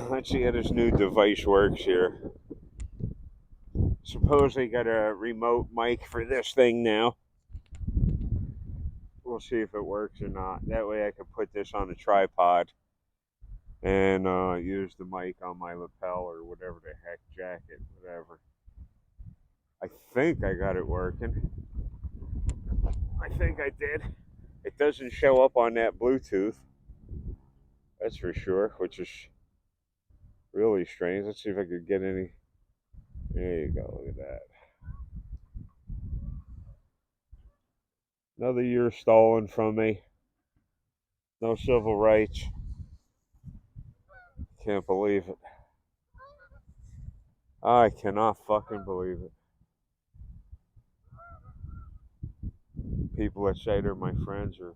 Let's see how this new device works here. Suppose I got a remote mic for this thing now. We'll see if it works or not. That way I can put this on a tripod and use the mic on my lapel or whatever the heck, jacket, whatever. I think I got it working. I think I did. It doesn't show up on that Bluetooth. That's for sure, which is really strange. Let's see if I could get any. There you go. Look at that. Another year stolen from me. No civil rights. Can't believe it. I cannot fucking believe it. People that say they're my friends are.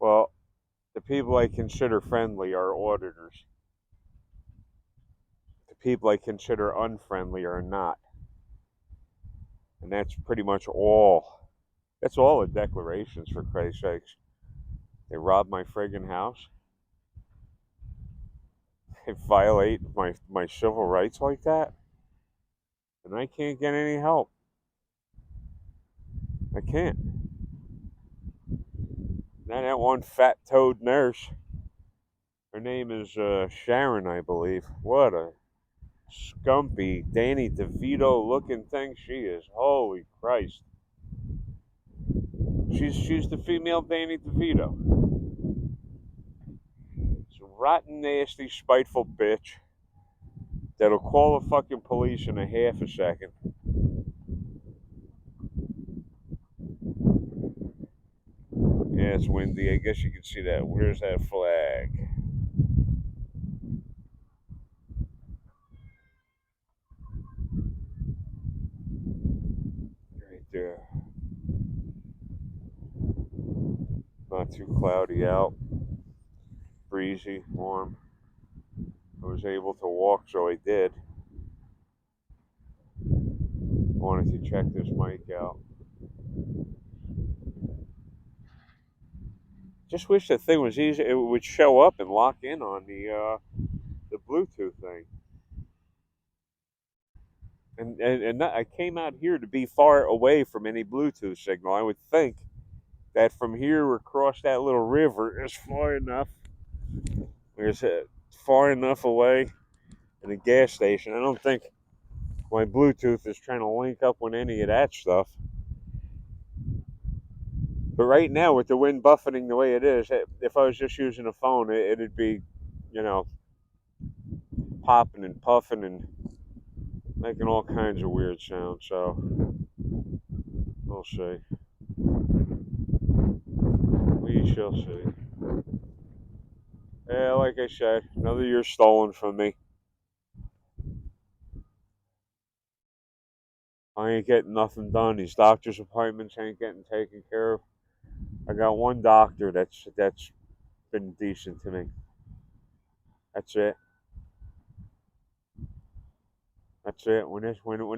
Well, the people I consider friendly are auditors. The people I consider unfriendly are not. And that's pretty much all. That's all the declarations, for Christ's sakes. They rob my friggin' house. They violate my civil rights like that. And I can't get any help. I can't. Now that one fat-toed nurse, her name is Sharon, I believe. What a scumpy, Danny DeVito looking thing she is. Holy Christ. She's the female Danny DeVito. She's a rotten, nasty, spiteful bitch that'll call the fucking police in a half a second. Yeah, it's windy. I guess you can see that. Where's that flag? Right there. Not too cloudy out. Breezy, warm. I was able to walk, so I did. I wanted to check this mic out. Just wish the thing was easy. It would show up and lock in on the Bluetooth thing. And I came out here to be far away from any Bluetooth signal. I would think that from here across that little river is far enough. There's far enough away in a gas station. I don't think my Bluetooth is trying to link up with any of that stuff. But right now, with the wind buffeting the way it is, if I was just using a phone, it'd be, you know, popping and puffing and making all kinds of weird sounds. So we'll see. We shall see. Yeah, like I said, another year stolen from me. I ain't getting nothing done. These doctor's appointments ain't getting taken care of. I got one doctor that's been decent to me. That's it. That's it. When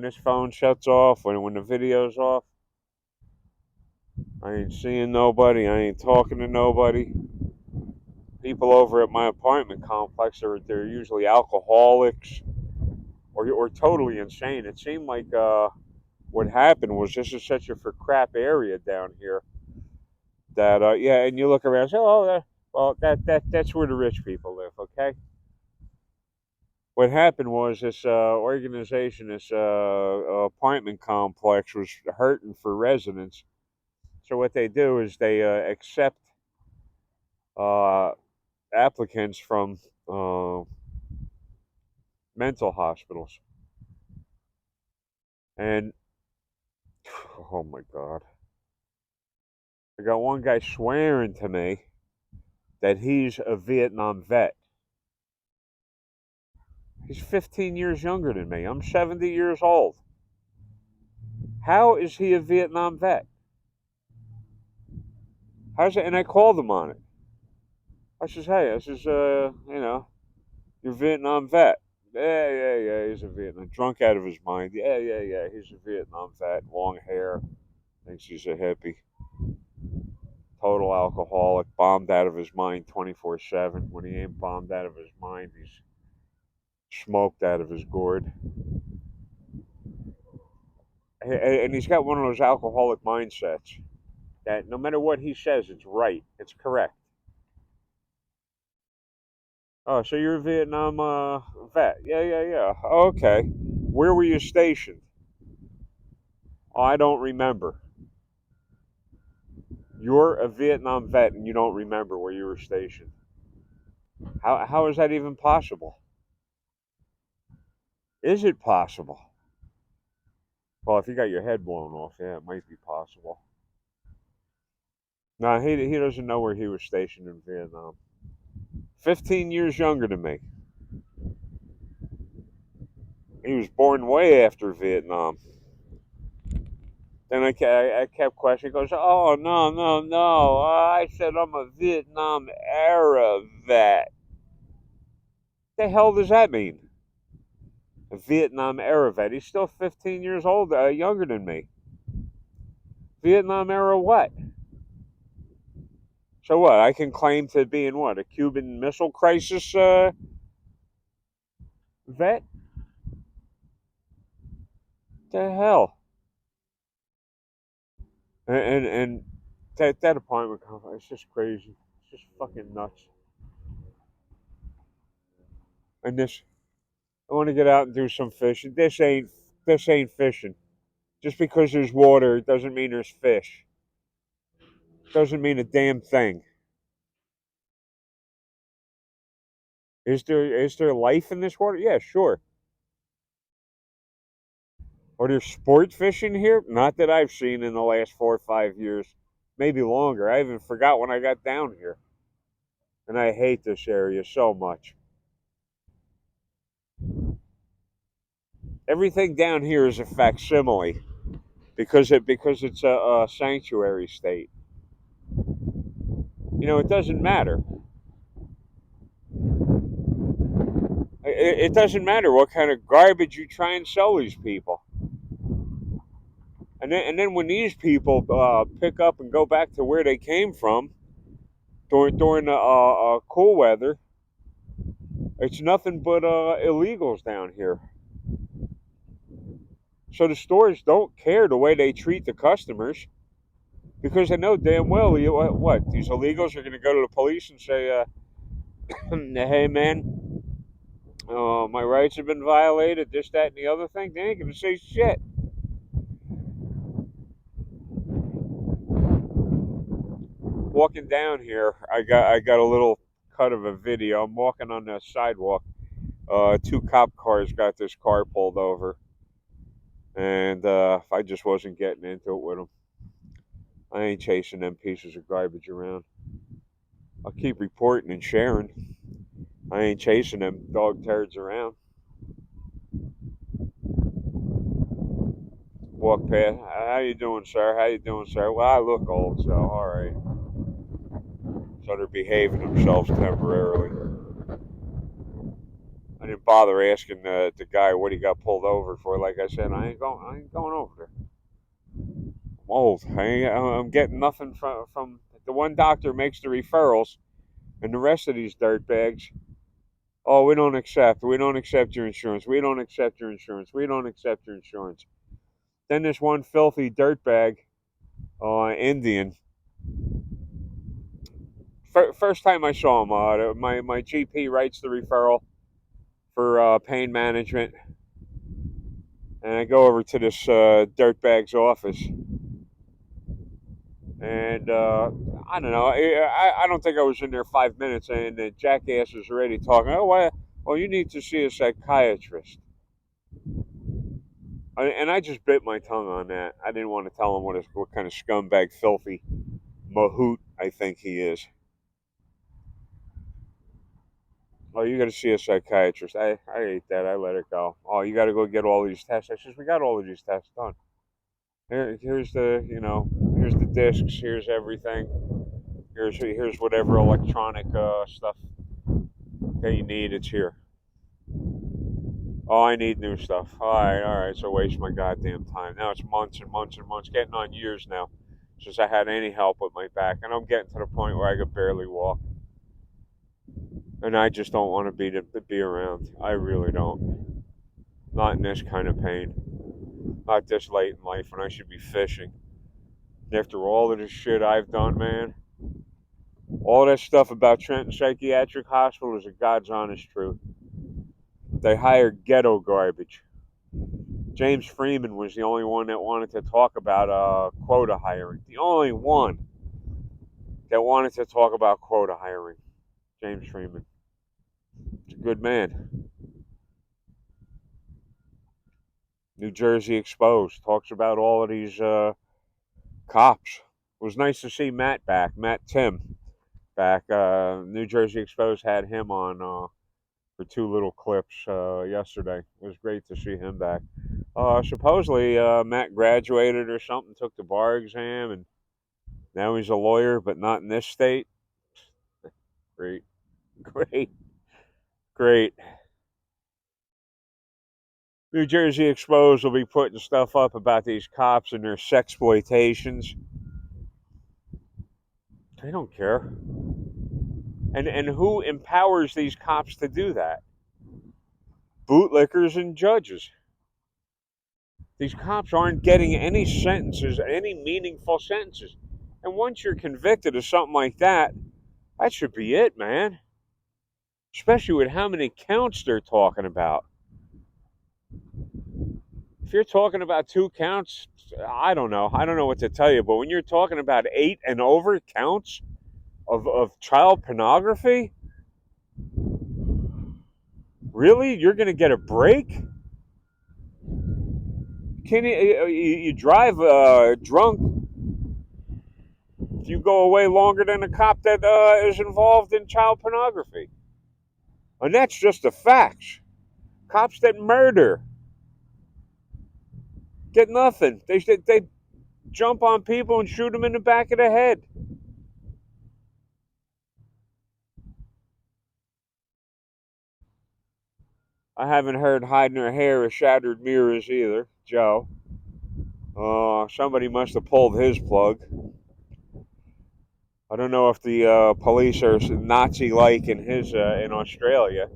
this phone shuts off, when the video's off, I ain't seeing nobody. I ain't talking to nobody. People over at my apartment complex they're usually alcoholics or totally insane. It seemed like what happened was this is such a for crap area down here that yeah, and you look around and say, oh, well that's where the rich people live. Okay. What happened was this organization, this apartment complex was hurting for residents. So what they do is they accept uh, applicants from mental hospitals. And oh my God, I got one guy swearing to me that he's a Vietnam vet. He's 15 years younger than me. I'm 70 years old. How is he a Vietnam vet? How's it? And I called him on it. I says, hey, you're a Vietnam vet. Yeah, he's a Vietnam. Drunk out of his mind. Yeah, he's a Vietnam vet. Long hair. Thinks he's a hippie. total alcoholic, bombed out of his mind 24/7. When he ain't bombed out of his mind, he's smoked out of his gourd. And he's got one of those alcoholic mindsets that no matter what he says, it's right, it's correct. Oh, so you're a Vietnam vet? Yeah, yeah, yeah. Okay. Where were you stationed? Oh, I don't remember. You're a Vietnam vet and you don't remember where you were stationed. How is that even possible? Is it possible? Well, if you got your head blown off, yeah, it might be possible. No, he doesn't know where he was stationed in Vietnam. 15 years younger than me. He was born way after Vietnam. Then I kept questioning. He goes, oh, no, no, no. I said I'm a Vietnam era vet. The hell does that mean? A Vietnam era vet. He's still 15 years old, younger than me. Vietnam era what? So what? I can claim to be in what? A Cuban Missile Crisis vet? The hell? And that apartment complex, it's just crazy. It's just fucking nuts. And this, I want to get out and do some fishing. This ain't fishing. Just because there's water doesn't mean there's fish. Doesn't mean a damn thing. Is there life in this water? Yeah, sure. Are there sport fishing here? Not that I've seen in the last 4 or 5 years. Maybe longer. I even forgot when I got down here. And I hate this area so much. Everything down here is a facsimile because it's a sanctuary state. It doesn't matter. It doesn't matter what kind of garbage you try and sell these people. And then when these people pick up and go back to where they came from during the cool weather, it's nothing but illegals down here. So the stores don't care the way they treat the customers because they know damn well what these illegals are going to go to the police and say, "Hey man, my rights have been violated. This, that, and the other thing." They ain't going to say shit. Walking down here, I got a little cut of a video. I'm walking on the sidewalk. Two cop cars got this car pulled over, and I just wasn't getting into it with them. I ain't chasing them pieces of garbage around. I'll keep reporting and sharing. I ain't chasing them dog turds around. Walk past. How you doing, sir? How you doing, sir? Well, I look old, so all right. So they're behaving themselves temporarily. I didn't bother asking the guy what he got pulled over for. Like I said, I ain't going over there. I'm old. I'm getting nothing from the one doctor makes the referrals, and the rest of these dirtbags. Oh, we don't accept your insurance. We don't accept your insurance. We don't accept your insurance. Then this one filthy dirtbag, Indian. First time I saw him, my GP writes the referral for pain management, and I go over to this dirtbag's office, and I don't know. I don't think I was in there 5 minutes, and the jackass is already talking. Oh, why? Well, you need to see a psychiatrist. And I just bit my tongue on that. I didn't want to tell him what kind of scumbag, filthy mahout I think he is. Oh, you got to see a psychiatrist. I hate that. I let it go. Oh, you got to go get all these tests. I says, we got all of these tests done. Here's the discs. Here's everything. Here's whatever electronic stuff that you need. It's here. Oh, I need new stuff. All right. So waste my goddamn time. Now it's months and months and months, getting on years now. since I had any help with my back, and I'm getting to the point where I could barely walk, and I just don't want to be around. I really don't. Not in this kind of pain. Not this late in life when I should be fishing. After all of this shit I've done, man, all that stuff about Trenton Psychiatric Hospital is a God's honest truth. They hire ghetto garbage. James Freeman was the only one that wanted to talk about quota hiring. The only one that wanted to talk about quota hiring. James Freeman. He's a good man. New Jersey Exposed talks about all of these cops. It was nice to see Matt back. Matt Tim back. New Jersey Exposed had him on for two little clips yesterday. It was great to see him back. Supposedly, Matt graduated or something, took the bar exam, and now he's a lawyer, but not in this state. Great, great, great. New Jersey Exposed will be putting stuff up about these cops and their sexploitations. They don't care. And who empowers these cops to do that? Bootlickers and judges. These cops aren't getting any sentences, any meaningful sentences. And once you're convicted of something like that, that should be it, man. Especially with how many counts they're talking about. If you're talking about 2 counts, I don't know. I don't know what to tell you. But when you're talking about 8 and over counts of child pornography, really? You're going to get a break? Can you drive drunk if you go away longer than a cop that is involved in child pornography? And that's just the facts. Cops that murder get nothing. They jump on people and shoot them in the back of the head. I haven't heard hiding her hair or shattered mirrors either, Joe. Somebody must have pulled his plug. I don't know if the police are Nazi-like in Australia.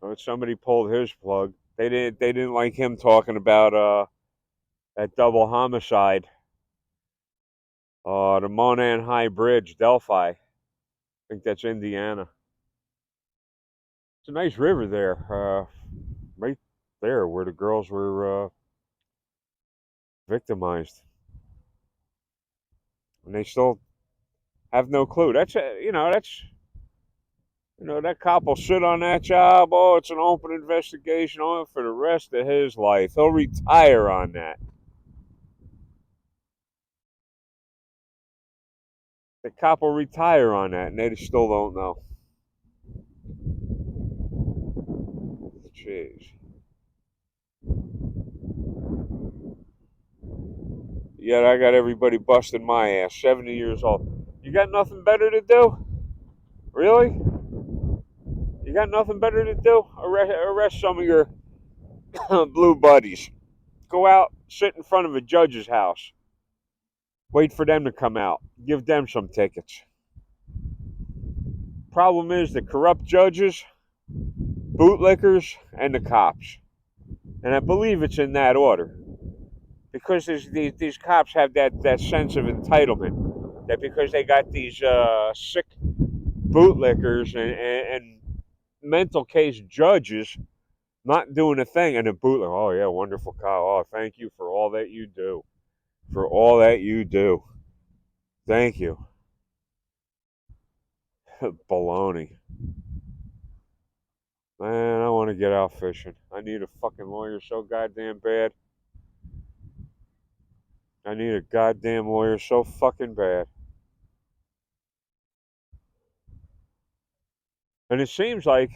But somebody pulled his plug. They didn't like him talking about that double homicide. The Monan High Bridge, Delphi. I think that's Indiana. It's a nice river there, right there where the girls were victimized, and they still have no clue. That cop will sit on that job. Oh, it's an open investigation on it for the rest of his life. He'll retire on that. The cop will retire on that, and they still don't know. Jeez. Yet I got everybody busting my ass. 70 years old. You got nothing better to do? Really? You got nothing better to do? Arrest some of your blue buddies. Go out, sit in front of a judge's house. Wait for them to come out. Give them some tickets. Problem is the corrupt judges, bootlickers, and the cops. And I believe it's in that order. Because these cops have that sense of entitlement. That because they got these sick bootlickers and mental case judges not doing a thing, and the bootlicker, oh yeah, wonderful cop. Oh, thank you for all that you do. For all that you do. Thank you. Baloney. Man, I want to get out fishing. I need a fucking lawyer so goddamn bad. I need a goddamn lawyer so fucking bad. And it seems like,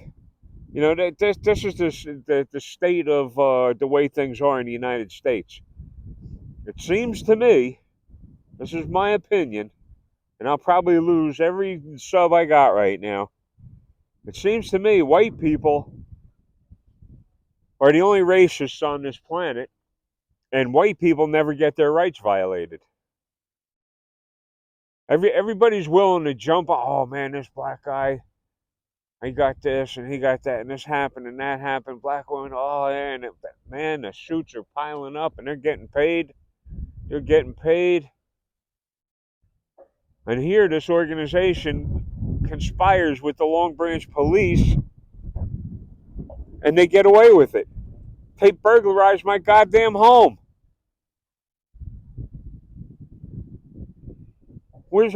that this is the state of the way things are in the United States. It seems to me, this is my opinion, and I'll probably lose every sub I got right now. It seems to me white people are the only racists on this planet, And white people never get their rights violated. Everybody's willing to jump. Oh man, this black guy, he got this and he got that, and this happened and that happened. Black woman, oh yeah, and man, the suits are piling up and they're getting paid. They're getting paid. And here, this organization conspires with the Long Branch police, and they get away with it. They burglarized my goddamn home. Where's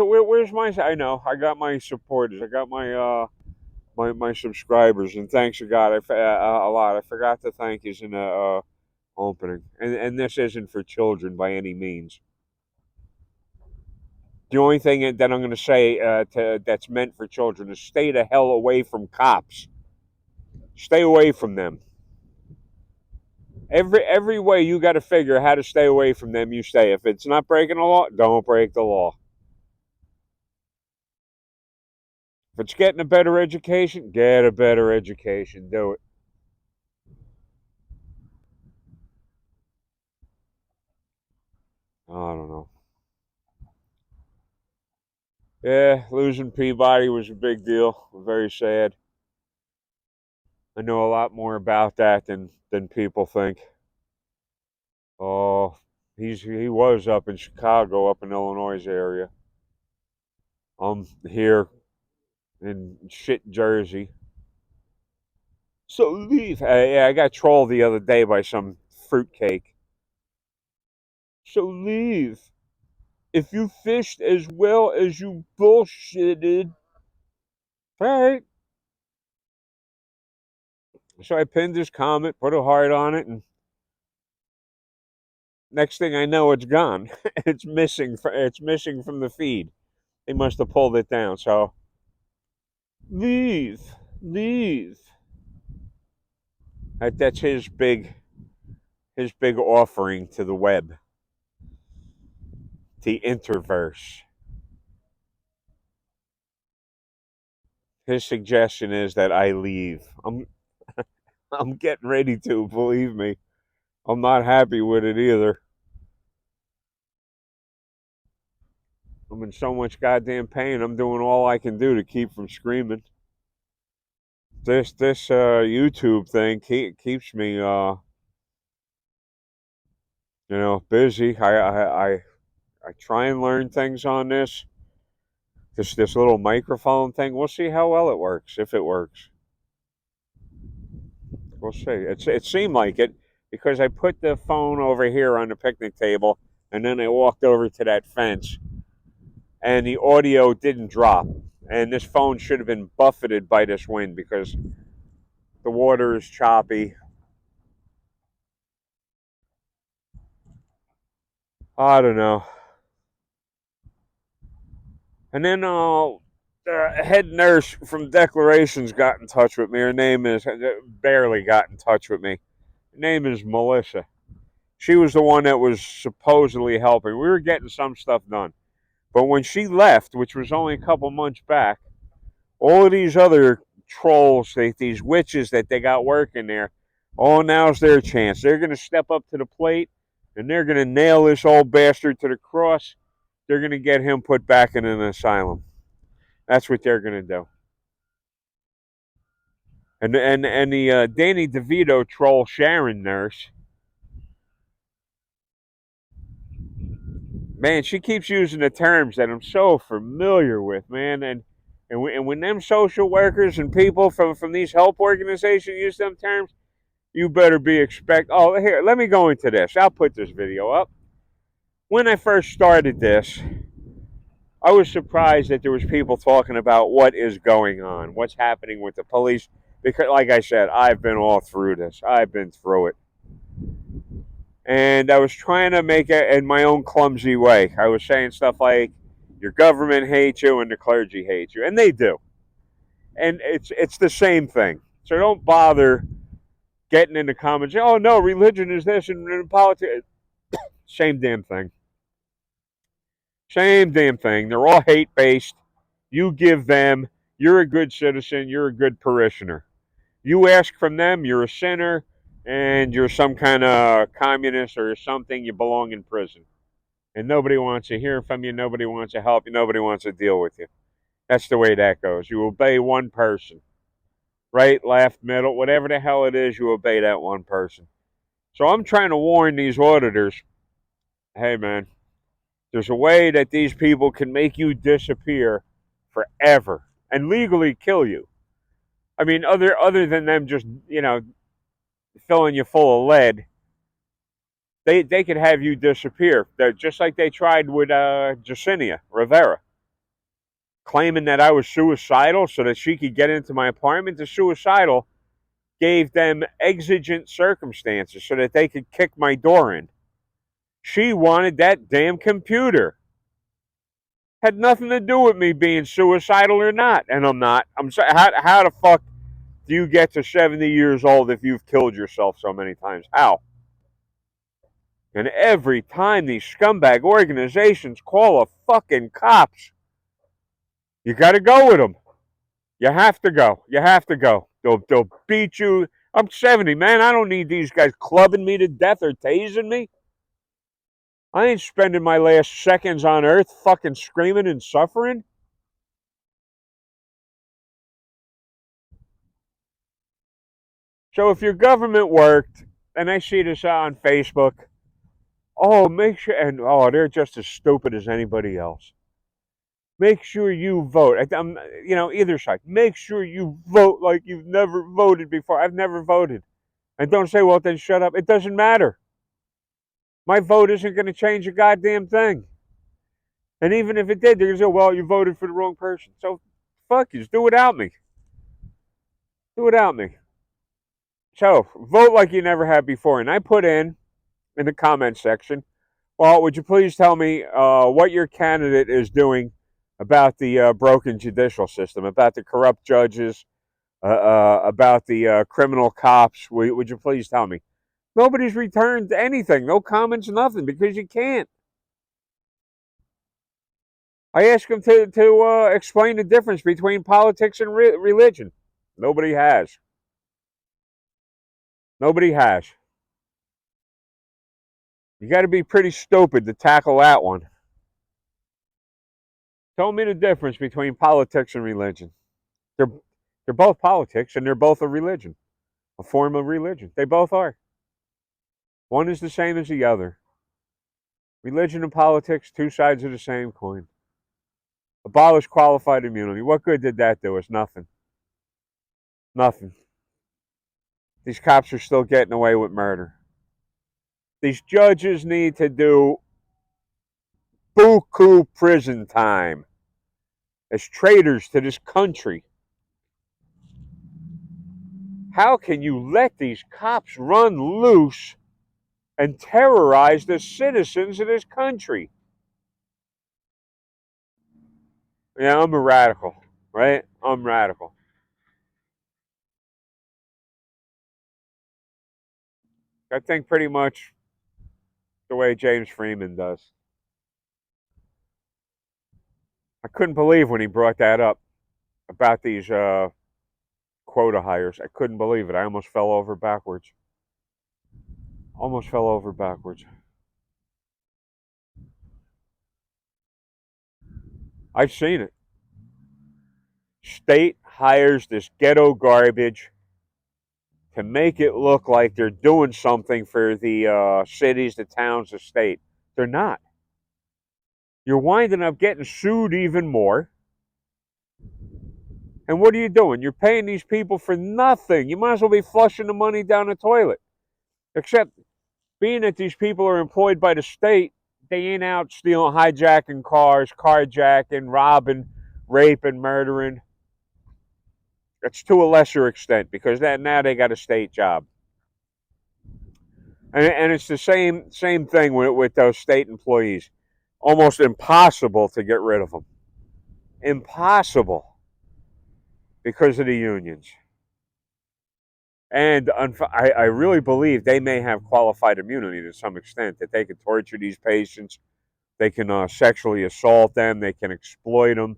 my? I know I got my supporters. I got my subscribers, and thanks to God, a lot. I forgot to thank you in the opening, and this isn't for children by any means. The only thing that I'm going to say that's meant for children is stay the hell away from cops. Stay away from them. Every way you got to figure how to stay away from them. You stay. If it's not breaking the law, don't break the law. If it's getting a better education, get a better education. Do it. I don't know. Yeah, losing Peabody was a big deal. Very sad. I know a lot more about that than people think. Oh, he was up in Chicago, up in Illinois area. I'm here in shit Jersey. So leave. Yeah, I got trolled the other day by some fruitcake. So leave. If you fished as well as you bullshitted, all right. So I pinned his comment, put a heart on it, and next thing I know, it's gone. It's missing. It's missing from the feed. They must have pulled it down. So leave, leave. That's his big offering to the web, the interverse. His suggestion is that I leave. I'm getting ready to. Believe me, I'm not happy with it either. I'm in so much goddamn pain. I'm doing all I can do to keep from screaming. This YouTube thing keeps me busy. I try and learn things on this little microphone thing. We'll see how well it works, if it works. We'll see. It seemed like it because I put the phone over here on the picnic table, and then I walked over to that fence, and the audio didn't drop. And this phone should have been buffeted by this wind because the water is choppy. I don't know. And then the head nurse from Declarations got in touch with me. Her name is barely got in touch with me. Her name is Melissa. She was the one that was supposedly helping. We were getting some stuff done. But when she left, which was only a couple months back, all of these other trolls, these witches that they got working there, oh, now's their chance. They're going to step up to the plate and they're going to nail this old bastard to the cross. They're going to get him put back in an asylum. That's what they're going to do. And the Danny DeVito troll Sharon nurse, man, she keeps using the terms that I'm so familiar with, man. And when them social workers and people from these help organizations use them terms, you better be expect. Oh, here, let me go into this. I'll put this video up. When I first started this, I was surprised that there was people talking about what is going on, what's happening with the police. Because, like I said, I've been all through this. I've been through it. And I was trying to make it in my own clumsy way. I was saying stuff like, your government hates you and the clergy hates you. And they do. And it's the same thing. So don't bother getting in the comments, oh, no, religion is this and politics. Same damn thing. Same damn thing. They're all hate-based. You give them, you're a good citizen, you're a good parishioner. You ask from them, you're a sinner, and you're some kind of communist or something, you belong in prison. And nobody wants to hear from you, nobody wants to help you, nobody wants to deal with you. That's the way that goes. You obey one person. Right, left, middle, whatever the hell it is, you obey that one person. So I'm trying to warn these auditors, hey man, there's a way that these people can make you disappear forever and legally kill you. I mean, other than them just, filling you full of lead, they could have you disappear. They're just like they tried with Jacinia Rivera, claiming that I was suicidal so that she could get into my apartment. The suicidal gave them exigent circumstances so that they could kick my door in. She wanted that damn computer. Had nothing to do with me being suicidal or not, and I'm not. I'm sorry. How the fuck do you get to 70 years old if you've killed yourself so many times? How? And every time these scumbag organizations call a fucking cops, you got to go with them. You have to go. You have to go. They'll beat you. I'm 70, man. I don't need these guys clubbing me to death or tasing me. I ain't spending my last seconds on earth fucking screaming and suffering. So if your government worked, and I see this on Facebook, oh, make sure, and oh, they're just as stupid as anybody else. Make sure you vote. Either side. Make sure you vote like you've never voted before. I've never voted. And don't say, well, then shut up. It doesn't matter. My vote isn't going to change a goddamn thing. And even if it did, they're going to say, well, you voted for the wrong person. So, fuck you. Just do without me. Do without me. So, vote like you never have before. And I put in the comment section, well, would you please tell me what your candidate is doing about the broken judicial system, about the corrupt judges, about the criminal cops? Would you please tell me? Nobody's returned anything, no comments, nothing, because you can't. I asked them to explain the difference between politics and religion. Nobody has. Nobody has. You got to be pretty stupid to tackle that one. Tell me the difference between politics and religion. They're they're both politics and they're both a religion, a form of religion. They both are. One is the same as the other. Religion and politics, two sides of the same coin. Abolish qualified immunity. What good did that do us? Nothing. Nothing. These cops are still getting away with murder. These judges need to do buku prison time as traitors to this country. How can you let these cops run loose and terrorize the citizens of this country? Yeah, I'm a radical, right? I'm radical. I think pretty much the way James Freeman does. I couldn't believe when he brought that up about these quota hires. I couldn't believe it. I almost fell over backwards. Almost fell over backwards. I've seen it. State hires this ghetto garbage to make it look like they're doing something for the cities, the towns, the state. They're not. You're winding up getting sued even more. And what are you doing? You're paying these people for nothing. You might as well be flushing the money down the toilet. Except, being that these people are employed by the state, they ain't out stealing, hijacking cars, carjacking, robbing, raping, murdering. It's to a lesser extent because now they got a state job. And it's the same thing with those state employees. Almost impossible to get rid of them. Impossible because of the unions. And I really believe they may have qualified immunity to some extent, that they can torture these patients, they can sexually assault them, they can exploit them,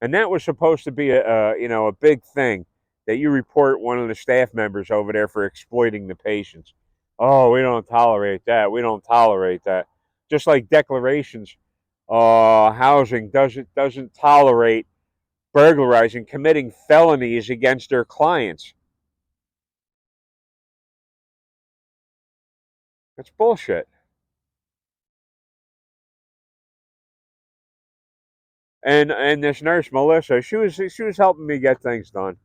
and that was supposed to be a big thing that you report one of the staff members over there for exploiting the patients. Oh, we don't tolerate that. We don't tolerate that. Just like Declarations Housing doesn't tolerate burglarizing, committing felonies against their clients. That's bullshit. And this nurse Melissa, she was helping me get things done.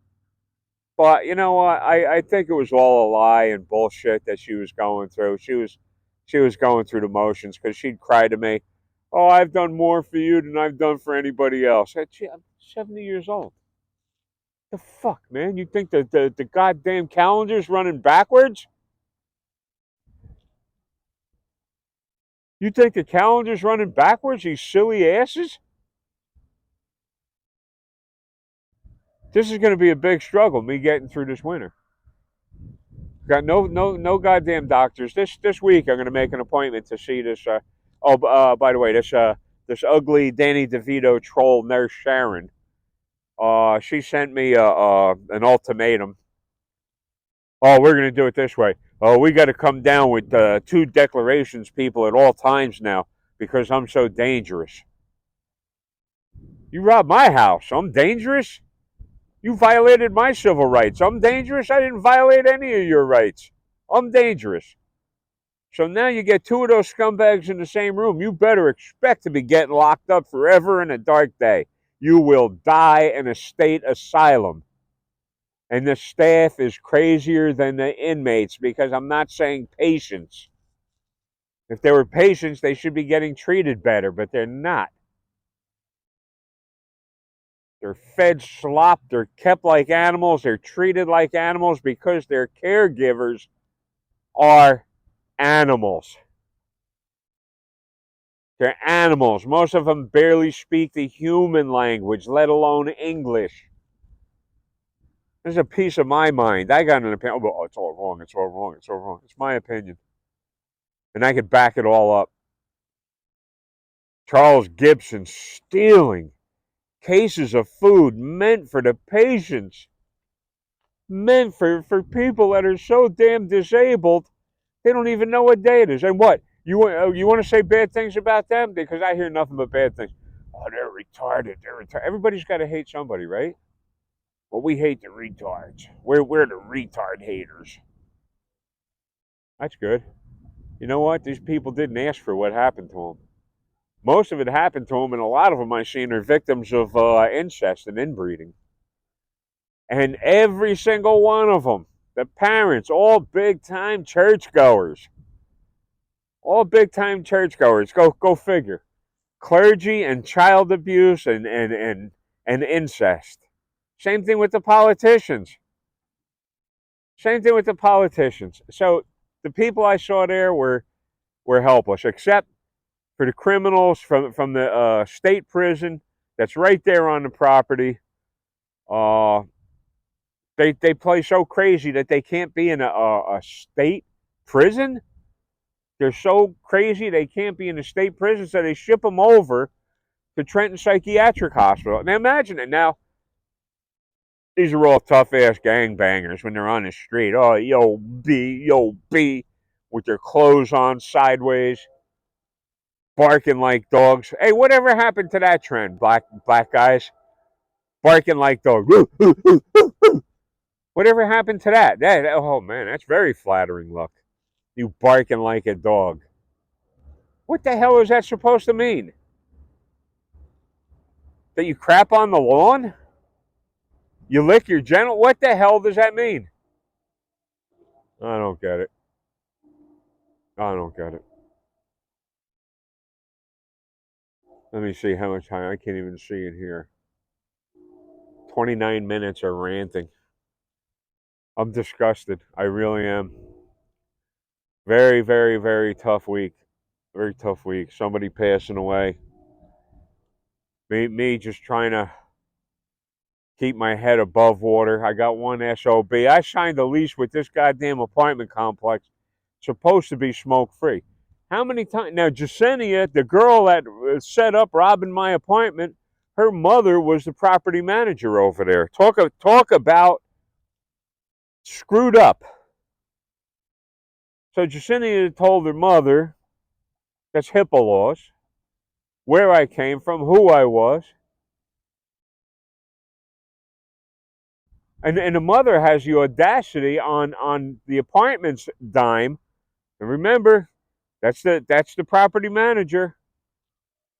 But you know what? I think it was all a lie and bullshit that she was going through. She was going through the motions because she'd cry to me, "Oh, I've done more for you than I've done for anybody else." I said, "Gee, I'm 70 years old. The fuck, man? You think that the goddamn calendar's running backwards? You think the calendar's running backwards? You silly asses! This is going to be a big struggle. Me getting through this winter. Got no goddamn doctors. This week I'm going to make an appointment to see this. By the way, this ugly Danny DeVito troll nurse Sharon. She sent me an ultimatum. Oh, we're going to do it this way. Oh, we got to come down with 2 declarations people at all times now because I'm so dangerous. You robbed my house. I'm dangerous. You violated my civil rights. I'm dangerous. I didn't violate any of your rights. I'm dangerous. So now you get 2 of those scumbags in the same room. You better expect to be getting locked up forever in a dark day. You will die in a state asylum. And the staff is crazier than the inmates because I'm not saying patients. If they were patients, they should be getting treated better, but they're not. They're fed slop. They're kept like animals. They're treated like animals because their caregivers are animals. They're animals. Most of them barely speak the human language, let alone English. This is a piece of my mind. I got an opinion. Oh, it's all wrong. It's all wrong. It's all wrong. It's my opinion. And I could back it all up. Charles Gibson stealing cases of food meant for the patients, meant for people that are so damn disabled, they don't even know what day it is. And what? You want to say bad things about them? Because I hear nothing but bad things. Oh, they're retarded. They're retarded. Everybody's got to hate somebody, right? Well, we hate the retards. We're the retard haters. That's good. You know what? These people didn't ask for what happened to them. Most of it happened to them, and a lot of them I've seen are victims of incest and inbreeding. And every single one of them, the parents, all big-time churchgoers. All big-time churchgoers. Go figure. Clergy and child abuse and incest. Same thing with the politicians. Same thing with the politicians. So the people I saw there were helpless, except for the criminals from the state prison that's right there on the property. Uh, they play so crazy that they can't be in a state prison. They're so crazy they can't be in a state prison, so they ship them over to Trenton Psychiatric Hospital. Now imagine it. Now, these are all tough-ass gangbangers when they're on the street. Oh, yo, B, with their clothes on sideways, barking like dogs. Hey, whatever happened to that trend, black guys? Barking like dogs. Whatever happened to that? Oh, man, that's very flattering look. You barking like a dog. What the hell is that supposed to mean? That you crap on the lawn? You lick your gentle? What the hell does that mean? I don't get it. I don't get it. Let me see how much time. I can't even see it here. 29 minutes of ranting. I'm disgusted. I really am. Very, very, very tough week. Very tough week. Somebody passing away. Me just trying to keep my head above water. I got one SOB. I signed a lease with this goddamn apartment complex. Supposed to be smoke free. How many times? Now, Jasenia, the girl that set up robbing my apartment, her mother was the property manager over there. Talk about screwed up. So Jacinia told her mother, that's HIPAA laws, where I came from, who I was. And the mother has the audacity on the apartment's dime. And remember, that's the property manager,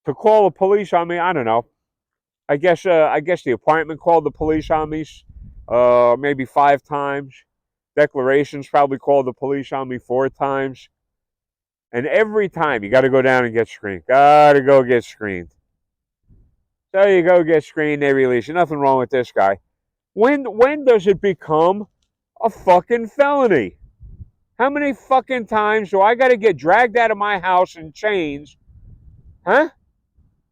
to call the police on me. I don't know. I guess the apartment called the police on me maybe 5 times. Declarations probably called the police on me 4 times. And every time you got to go down and get screened. Got to go get screened. So you go get screened, they release you. Nothing wrong with this guy. When does it become a fucking felony? How many fucking times do I got to get dragged out of my house in chains? Huh?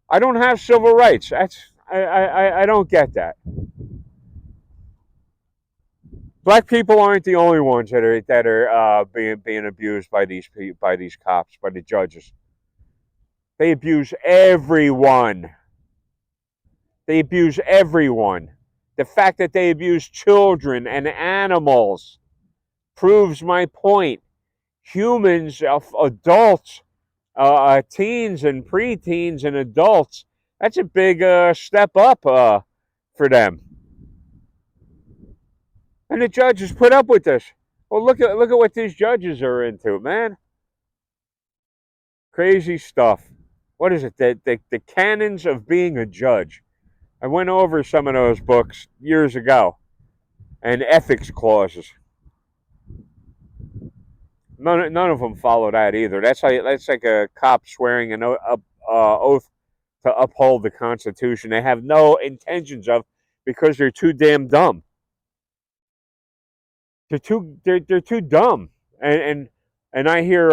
I don't have civil rights. I don't get that. Black people aren't the only ones that are being abused by these cops, by the judges. They abuse everyone. They abuse everyone. The fact that they abuse children and animals proves my point. Humans, adults, teens and preteens and adults, that's a big step up for them. And the judges put up with this. Well, look at what these judges are into, man. Crazy stuff. What is it? The canons of being a judge. I went over some of those books years ago, and ethics clauses. None of them follow that either. That's like a cop swearing an oath to uphold the Constitution. They have no intentions of, because they're too damn dumb. They're too dumb. And I hear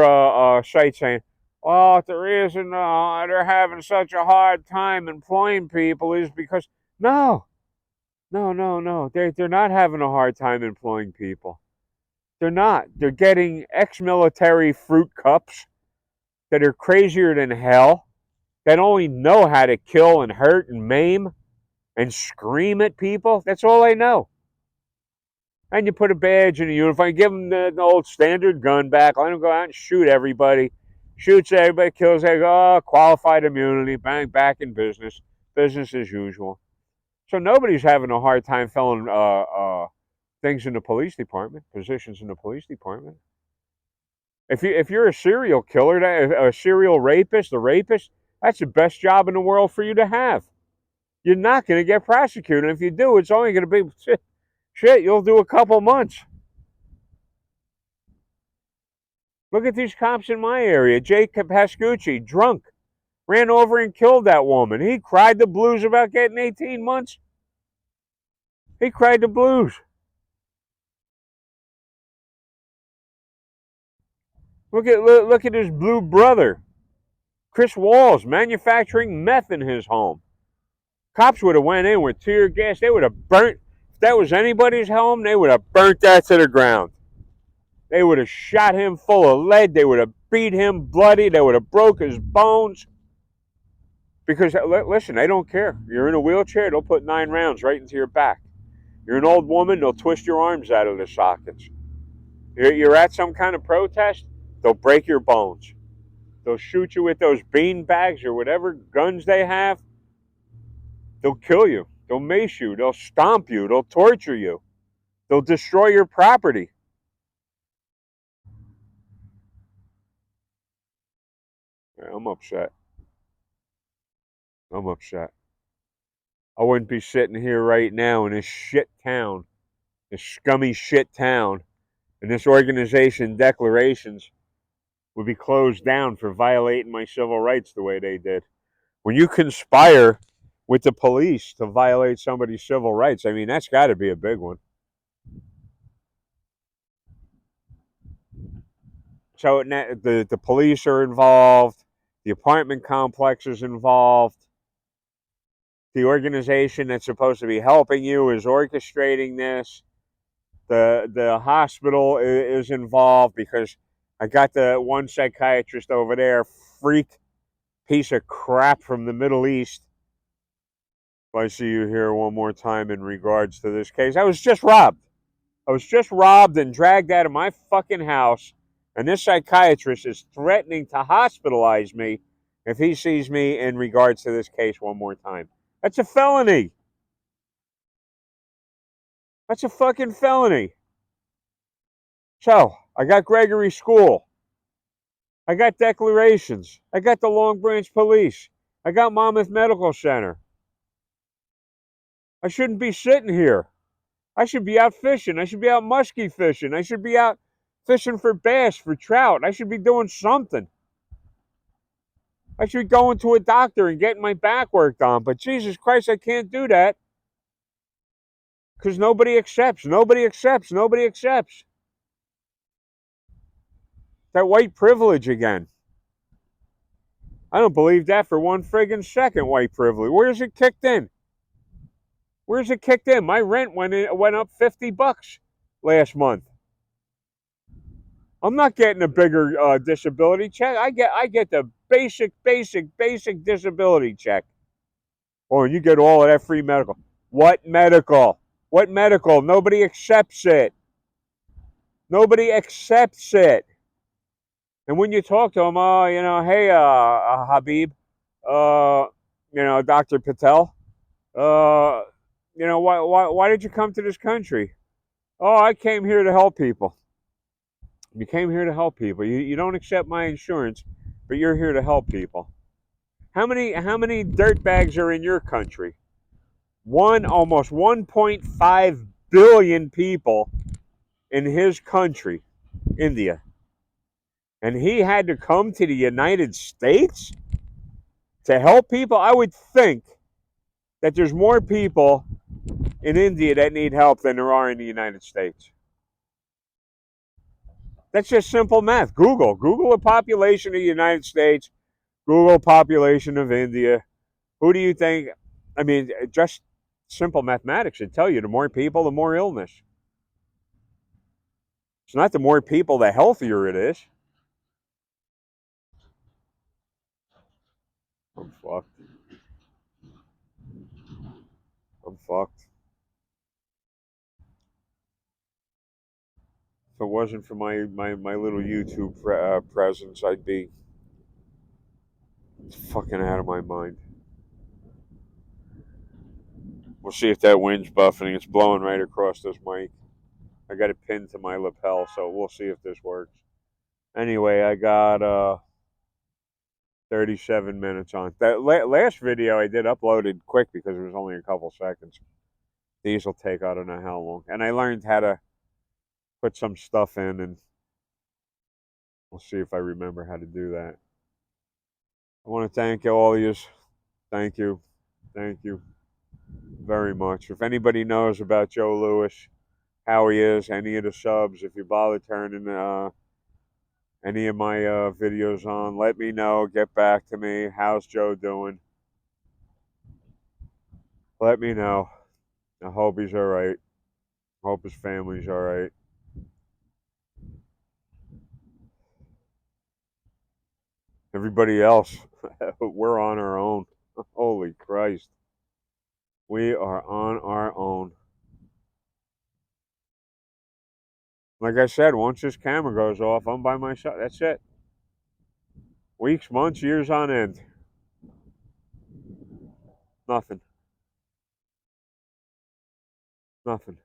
sites saying, "Oh, the reason they're having such a hard time employing people is because..." No, no. They're not having a hard time employing people. They're not. They're getting ex-military fruit cups that are crazier than hell, that only know how to kill and hurt and maim and scream at people. That's all they know. And you put a badge in a uniform, give them the old standard gun back, let them go out and shoot everybody. Shoots everybody, kills everybody. Oh, qualified immunity, bang, back in business. Business as usual. So nobody's having a hard time filling things in the police department, positions in the police department. If you're a serial killer, a serial rapist, that's the best job in the world for you to have. You're not going to get prosecuted. If you do, it's only going to be shit. You'll do a couple months. Look at these cops in my area. Jake Pascucci, drunk, ran over and killed that woman. He cried the blues about getting 18 months. He cried the blues. Look at his blue brother, Chris Walls, manufacturing meth in his home. Cops would have went in with tear gas. They would have burnt. If that was anybody's home, they would have burnt that to the ground. They would have shot him full of lead. They would have beat him bloody. They would have broke his bones. Because, listen, they don't care. You're in a wheelchair, they'll put 9 rounds right into your back. You're an old woman, they'll twist your arms out of the sockets. You're at some kind of protest, they'll break your bones. They'll shoot you with those bean bags or whatever guns they have. They'll kill you. They'll mace you. They'll stomp you. They'll torture you. They'll destroy your property. Yeah, I'm upset. I'm upset. I wouldn't be sitting here right now in this shit town, this scummy shit town, and this organization declarations would be closed down for violating my civil rights the way they did. When you conspire with the police to violate somebody's civil rights, I mean, that's got to be a big one. So the police are involved, the apartment complex is involved, the organization that's supposed to be helping you is orchestrating this. The hospital is involved because I got the one psychiatrist over there, freak piece of crap from the Middle East. If I see you here one more time in regards to this case, I was just robbed. I was just robbed and dragged out of my fucking house, and this psychiatrist is threatening to hospitalize me if he sees me in regards to this case one more time. That's a felony. That's a fucking felony. So, I got Gregory School. I got declarations. I got the Long Branch Police. I got Monmouth Medical Center. I shouldn't be sitting here. I should be out fishing. I should be out muskie fishing. I should be out fishing for bass, for trout. I should be doing something. I should be going to a doctor and getting my back worked on. But Jesus Christ, I can't do that because nobody accepts. Nobody accepts. Nobody accepts. That white privilege again. I don't believe that for one friggin' second, white privilege. Where's it kicked in? Where's it kicked in? My rent went up $50 last month. I'm not getting a bigger disability check. I get the basic disability check. Oh, and you get all of that free medical. What medical? What medical? Nobody accepts it. Nobody accepts it. And when you talk to them, hey, Habib, Dr. Patel, why did you come to this country? Oh, I came here to help people. You came here to help people. You don't accept my insurance, but you're here to help people. How many dirtbags are in your country? Almost 1.5 billion people in his country, India. And he had to come to the United States to help people? I would think that there's more people in India that need help than there are in the United States. That's just simple math. Google the population of the United States, Google population of India. Who do you think? I mean, just simple mathematics should tell you the more people, the more illness. It's not the more people, the healthier it is. I'm fucked. I'm fucked. If it wasn't for my little YouTube presence, I'd be fucking out of my mind. We'll see if that wind's buffeting. It's blowing right across this mic. I got it pinned to my lapel, so we'll see if this works. Anyway, I got 37 minutes on. That last video I did uploaded quick because it was only a couple seconds. These will take I don't know how long. And I learned how to put some stuff in, and we'll see if I remember how to do that. I want to thank all of you. Thank you. Thank you very much. If anybody knows about Joe Lewis, how he is, any of the subs, if you bother turning any of my videos on, let me know. Get back to me. How's Joe doing? Let me know. I hope he's all right. Hope his family's all right. Everybody else, we're on our own. Holy Christ. We are on our own. Like I said, once this camera goes off, I'm by myself. That's it. Weeks, months, years on end. Nothing. Nothing.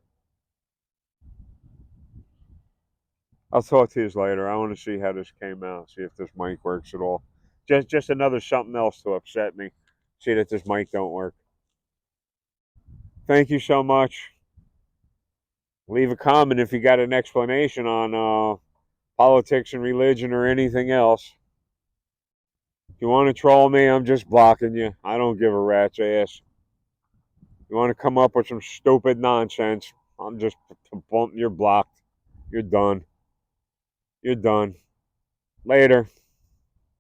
I'll talk to you later. I want to see how this came out. See if this mic works at all. Just another something else to upset me. See that this mic don't work. Thank you so much. Leave a comment if you got an explanation on politics and religion or anything else. If you want to troll me, I'm just blocking you. I don't give a rat's ass. You want to come up with some stupid nonsense, I'm just you're blocked. You're done. You're done. Later.